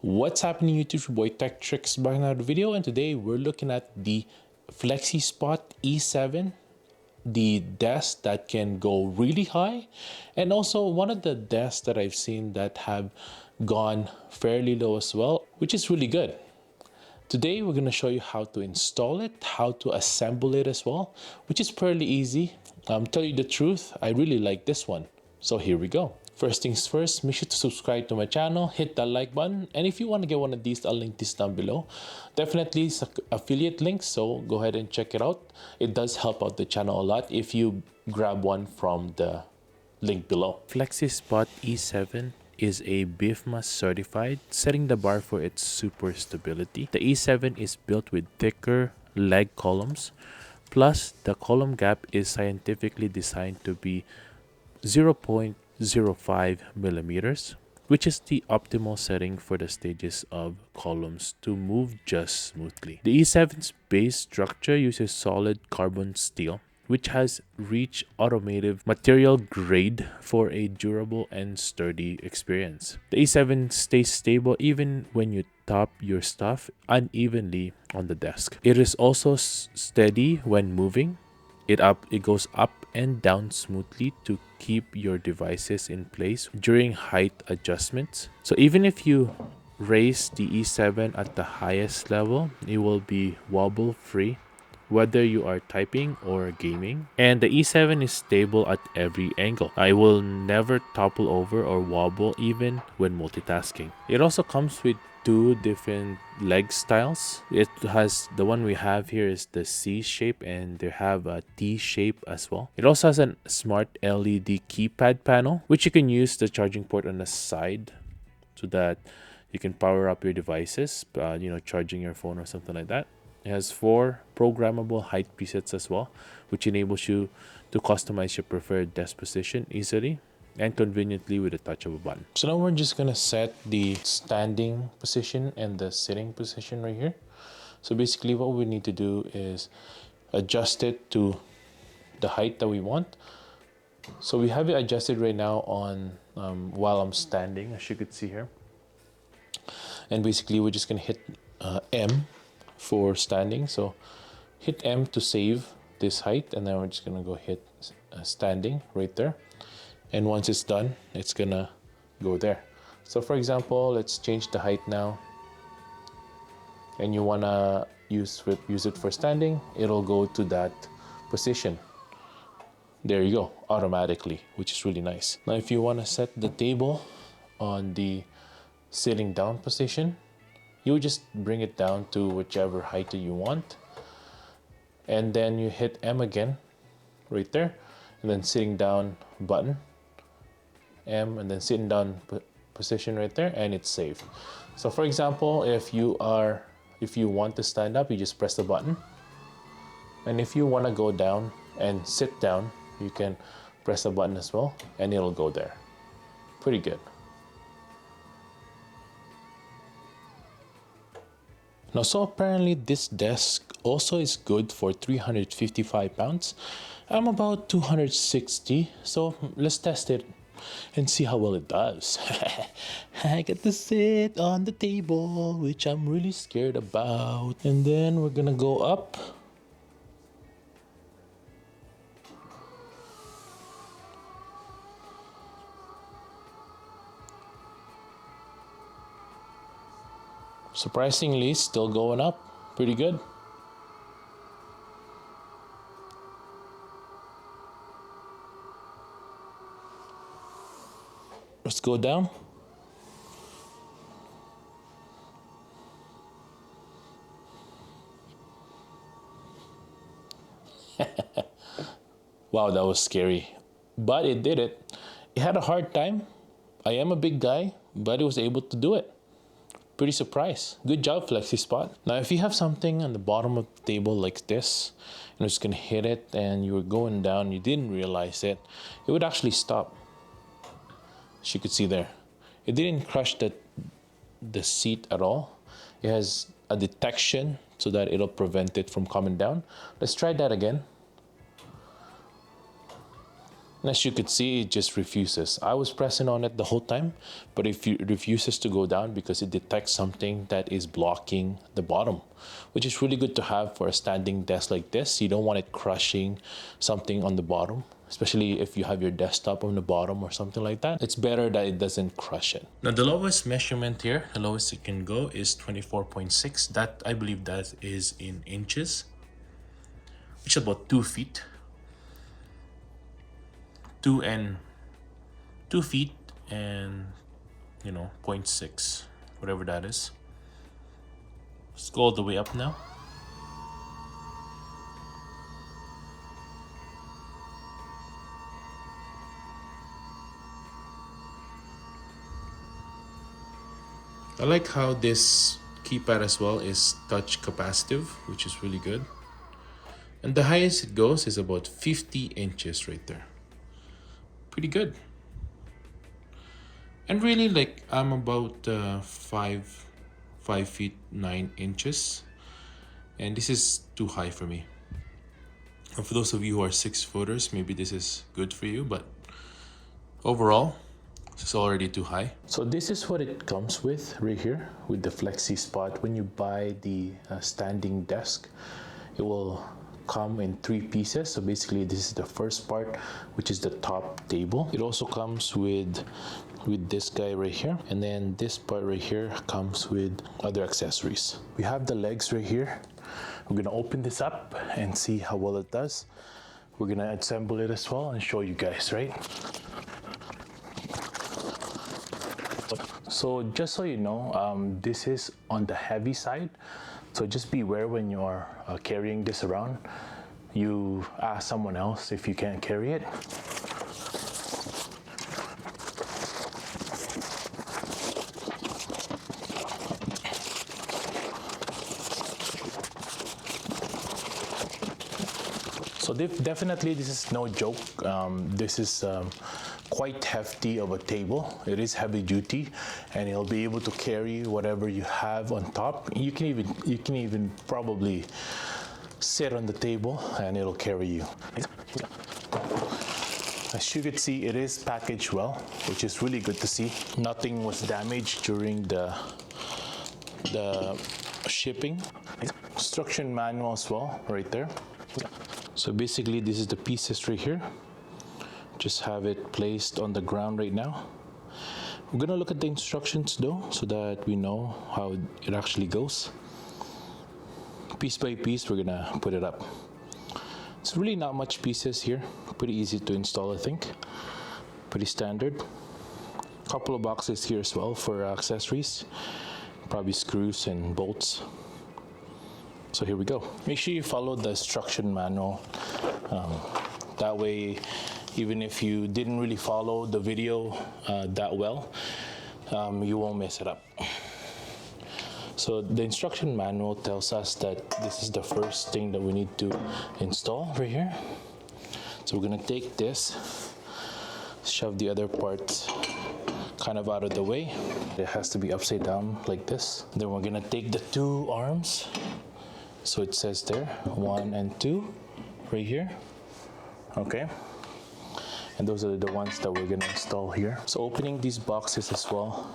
What's happening YouTube? It's your boy Tech TRX back in another video, and today we're looking at the FlexiSpot E7, the desk that can go really high, and also one of the desks that I've seen that have gone fairly low as well, which is really good. Today we're going to show you how to install it, how to assemble it as well, which is fairly easy. Tell you the truth, I really like this one. So here we go. First things first, make sure to subscribe to my channel, hit that like button, and if you want to get one of these, I'll link this down below. Definitely it's an affiliate link, so go ahead and check it out. It does help out the channel a lot if you grab one from the link below. FlexiSpot E7 is a BIFMA certified, setting the bar for its super stability. The E7 is built with thicker leg columns, plus the column gap is scientifically designed to be 0.05 millimeters, which is the optimal setting for the stages of columns to move just smoothly. The E7's base structure uses solid carbon steel, which has reached automotive material grade for a durable and sturdy experience. The E7 stays stable even when you top your stuff unevenly on the desk. It is also steady when moving. It goes up and down smoothly to keep your devices in place during height adjustments. So even if you raise the E7 at the highest level, it will be wobble free, whether you are typing or gaming. And the E7 is stable at every angle. It will never topple over or wobble even when multitasking. It also comes with two different leg styles. It has, the one we have here is the C shape, and they have a T shape as well. It also has a smart LED keypad panel, which you can use the charging port on the side so that you can power up your devices, charging your phone or something like that. It has 4 programmable height presets as well, which enables you to customize your preferred desk position easily and conveniently with a touch of a button. So now we're just gonna set the standing position and the sitting position right here. So basically what we need to do is adjust it to the height that we want. So we have it adjusted right now on while I'm standing, as you could see here. And basically we're just gonna hit M for standing. So hit M to save this height, and then we're just gonna go hit standing right there. And once it's done, it's gonna go there. So for example, let's change the height now, and you wanna use it for standing, it'll go to that position. There you go, automatically, which is really nice. Now if you wanna set the table on the sitting down position, you just bring it down to whichever height you want, and then you hit M again right there, and then sitting down button, M, and then sitting down position right there, and it's saved. So for example, if you want to stand up, you just press the button, and if you want to go down and sit down, you can press the button as well, and it'll go there. Pretty good. Now, so apparently this desk also is good for 355 pounds. I'm about 260, so let's test it and see how well it does. I get to sit on the table, which I'm really scared about. And then we're gonna go up. Surprisingly, still going up. Pretty good. Let's go down. Wow, that was scary. But it did it. It had a hard time. I am a big guy, but it was able to do it. Pretty surprised. Good job, FlexiSpot. Now, if you have something on the bottom of the table like this, and it's gonna hit it and you were going down, you didn't realize it, it would actually stop. As you could see there, it didn't crush the seat at all. It has a detection so that it'll prevent it from coming down. Let's try that again. And as you could see, it just refuses. I was pressing on it the whole time, but it refuses to go down because it detects something that is blocking the bottom, which is really good to have for a standing desk like this. You don't want it crushing something on the bottom, especially if you have your desktop on the bottom or something like that. It's better that it doesn't crush it. Now the lowest measurement here, the lowest it can go is 24.6. That, I believe that is in inches, which is about 2 feet. 2 feet and 0.6, whatever that is. Let's go all the way up now. I like how this keypad as well is touch capacitive, which is really good. And the highest it goes is about 50 inches right there. Pretty good. And really, like, I'm about 5 feet 9 inches, and this is too high for me. And for those of you who are 6-footers, maybe this is good for you, but overall this is already too high. So this is what it comes with right here with the FlexiSpot. When you buy the standing desk, it will come in 3 pieces. So basically this is the first part, which is the top table. It also comes with this guy right here, and then this part right here comes with other accessories. We have the legs right here. We're gonna open this up and see how well it does. We're gonna assemble it as well and show you guys, right? So just so you know, this is on the heavy side. So just beware when you're carrying this around. You ask someone else if you can't carry it. So definitely this is no joke. This is quite hefty of a table. It is heavy duty, and it'll be able to carry whatever you have on top. You can even probably sit on the table and it'll carry you. As you can see, it is packaged well, which is really good to see. Nothing was damaged during the shipping. Instruction manual as well, right there. So basically this is the pieces right here. Just have it placed on the ground right now. We're gonna look at the instructions though, so that we know how it actually goes. Piece by piece, we're gonna put it up. It's really not much pieces here. Pretty easy to install, I think. Pretty standard. Couple of boxes here as well for accessories. Probably screws and bolts. So here we go. Make sure you follow the instruction manual. That way, even if you didn't really follow the video that well, you won't mess it up. So the instruction manual tells us that this is the first thing that we need to install right here. So we're gonna take this, shove the other parts kind of out of the way. It has to be upside down like this. Then we're gonna take the 2 arms. So it says there, 1 and 2, right here. Okay. And those are the ones that we're gonna install here. So opening these boxes as well,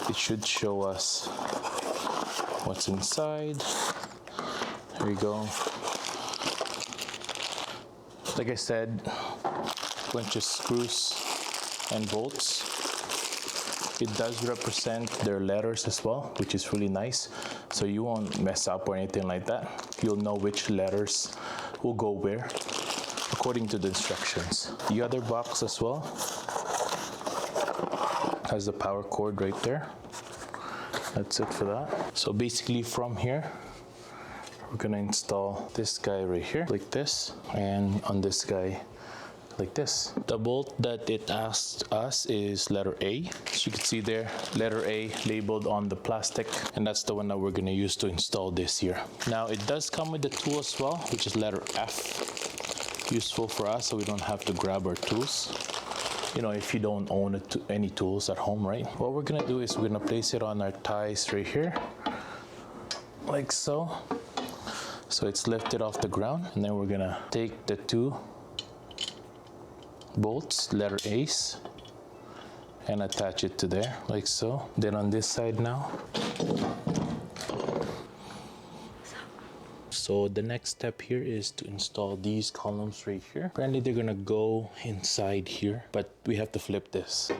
it should show us what's inside. Here we go. Like I said, a bunch of screws and bolts. It does represent their letters as well, which is really nice. So you won't mess up or anything like that. You'll know which letters will go where according to the instructions. The other box as well has the power cord right there. That's it for that. So basically from here, we're gonna install this guy right here, like this, and on this guy, like this. The bolt that it asked us is letter A. As you can see there, letter A labeled on the plastic, and that's the one that we're gonna use to install this here. Now it does come with the tool as well, which is letter F. Useful for us so we don't have to grab our tools. You know, if you don't own any tools at home, right? What we're gonna do is we're gonna place it on our ties right here, like so. So it's lifted off the ground, and then we're gonna take the 2 bolts, letter A's, and attach it to there like so. Then on this side now. So the next step here is to install these columns right here. Apparently they're gonna go inside here, but we have to flip this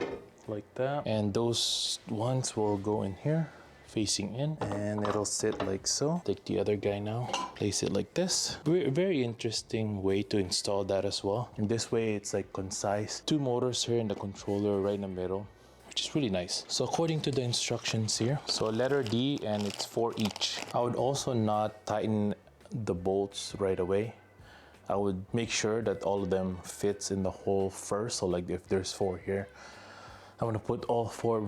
like that. And those ones will go in here, facing in, and it'll sit like so. Take the other guy now, place it like this. Very interesting way to install that as well. And this way it's like concise. 2 motors here in the controller right in the middle, which is really nice. So according to the instructions here, so letter D, and it's 4 each. I would also not tighten the bolts right away. I would make sure that all of them fits in the hole first. So like if there's 4 here, I'm gonna put all 4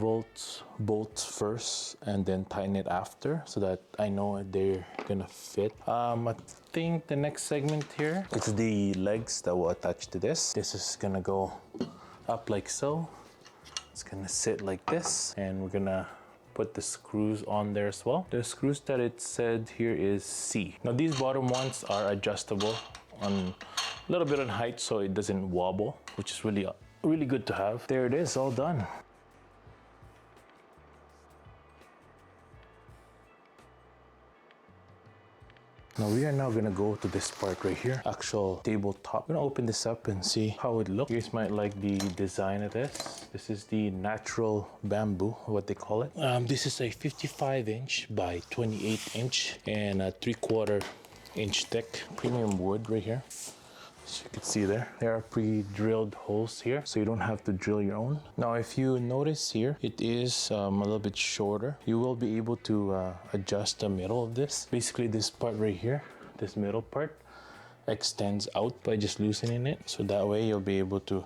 bolts first and then tighten it after, so that I know they're gonna fit. I think the next segment here, it's the legs that will attach to this. This is gonna go up like so. It's gonna sit like this, and we're gonna put the screws on there as well. The screws that it said here is C. Now these bottom ones are adjustable on a little bit on height, so it doesn't wobble, which is really good to have. There it is, all done. Now we are now gonna go to this part right here, actual tabletop. I'm gonna open this up and see how it looks. You guys might like the design of this. This is the natural bamboo, what they call it. This is a 55-inch by 28-inch and a 3/4 inch thick premium wood right here. As you can see there are pre-drilled holes here, so you don't have to drill your own. Now if you notice here, it is a little bit shorter. You will be able to adjust the middle of this. Basically this part right here, this middle part, extends out by just loosening it. So that way you'll be able to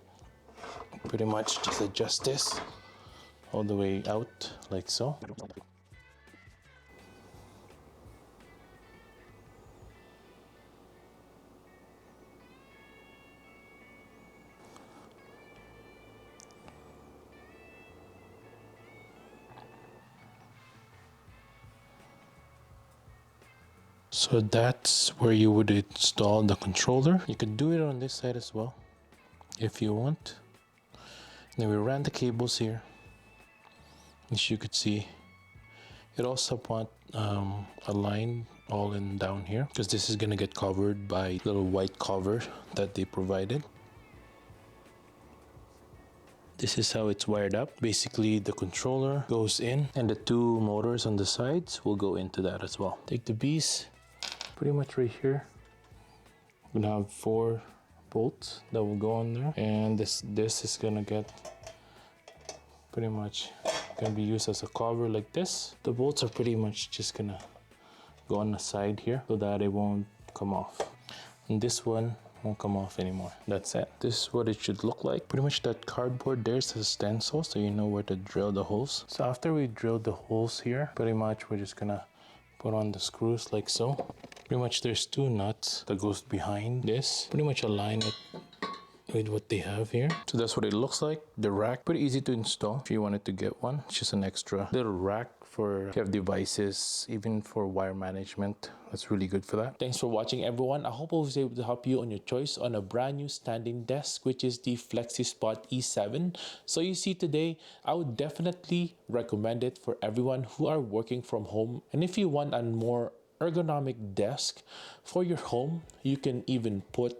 pretty much just adjust this all the way out like so. So that's where you would install the controller. You could do it on this side as well if you want. Then we ran the cables here. As you could see, it also want a line all in down here, because this is gonna get covered by little white cover that they provided. This is how it's wired up. Basically the controller goes in, and the 2 motors on the sides will go into that as well. Take the B's, pretty much right here. We're gonna have 4 bolts that will go on there, and this is gonna get pretty much gonna be used as a cover like this. The bolts are pretty much just gonna go on the side here so that it won't come off, and this one won't come off anymore. That's it. This is what it should look like. Pretty much that cardboard there's a stencil, so you know where to drill the holes. So after we drilled the holes here, pretty much we're just gonna put on the screws like so. Pretty much there's 2 nuts that goes behind this. Pretty much align it with what they have here. So that's what it looks like. The rack, pretty easy to install if you wanted to get one. It's just an extra little rack for if you have devices, even for wire management. That's really good for that. Thanks for watching, everyone. I hope I was able to help you on your choice on a brand new standing desk, which is the FlexiSpot E7. So you see today, I would definitely recommend it for everyone who are working from home. And if you want a more ergonomic desk for your home, you can even put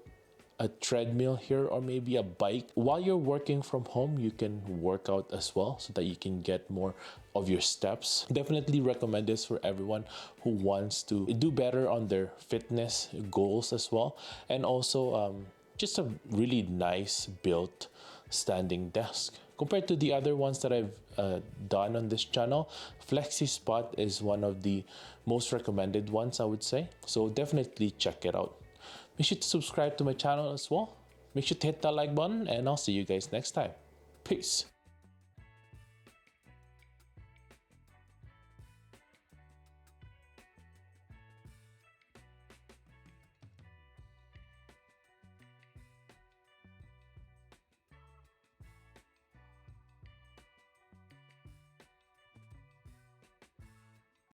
a treadmill here or maybe a bike. While you're working from home, you can work out as well so that you can get more of your steps. Definitely recommend this for everyone who wants to do better on their fitness goals as well. And also just a really nice built standing desk. Compared to the other ones that I've done on this channel, FlexiSpot is one of the most recommended ones, I would say. So definitely check it out. Make sure to subscribe to my channel as well. Make sure to hit that like button, and I'll see you guys next time. Peace.